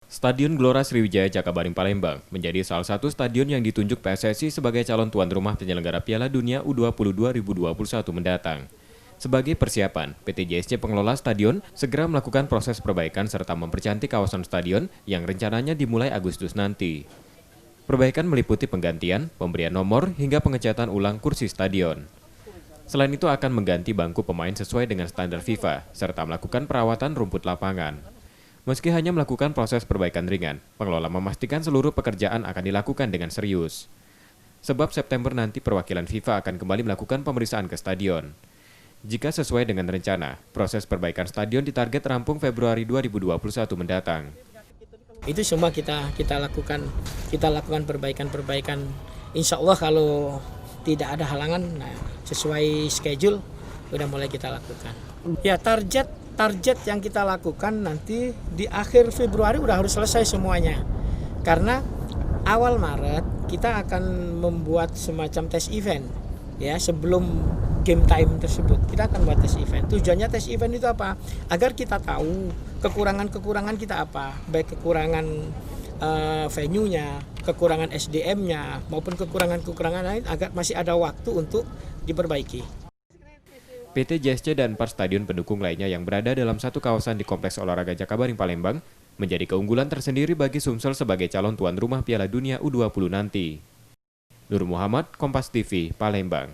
Stadion Gelora Sriwijaya Jakabaring Palembang menjadi salah satu stadion yang ditunjuk PSSI sebagai calon tuan rumah penyelenggara Piala Dunia U20 2021 mendatang. Sebagai persiapan, PT JSC pengelola stadion segera melakukan proses perbaikan serta mempercantik kawasan stadion yang rencananya dimulai Agustus nanti. Perbaikan meliputi penggantian, pemberian nomor, hingga pengecatan ulang kursi stadion. Selain itu akan mengganti bangku pemain sesuai dengan standar FIFA, serta melakukan perawatan rumput lapangan. Meski hanya melakukan proses perbaikan ringan, pengelola memastikan seluruh pekerjaan akan dilakukan dengan serius. Sebab September nanti perwakilan FIFA akan kembali melakukan pemeriksaan ke stadion. Jika sesuai dengan rencana, proses perbaikan stadion ditarget rampung Februari 2021 mendatang. Itu semua kita lakukan perbaikan. Insya Allah kalau tidak ada halangan, sesuai schedule udah mulai kita lakukan. Ya target yang kita lakukan nanti di akhir Februari udah harus selesai semuanya. Karena awal Maret kita akan membuat semacam tes event ya sebelum game time tersebut. Kita akan buat tes event. Tujuannya tes event itu apa? Agar kita tahu kekurangan kita apa, baik kekurangan venue-nya, kekurangan SDM-nya maupun kekurangan lain agar masih ada waktu untuk diperbaiki. PT JSC dan 4 stadion pendukung lainnya yang berada dalam satu kawasan di Kompleks Olahraga Jakabaring Palembang menjadi keunggulan tersendiri bagi Sumsel sebagai calon tuan rumah Piala Dunia U20 nanti. Nur Muhammad, Kompas TV, Palembang.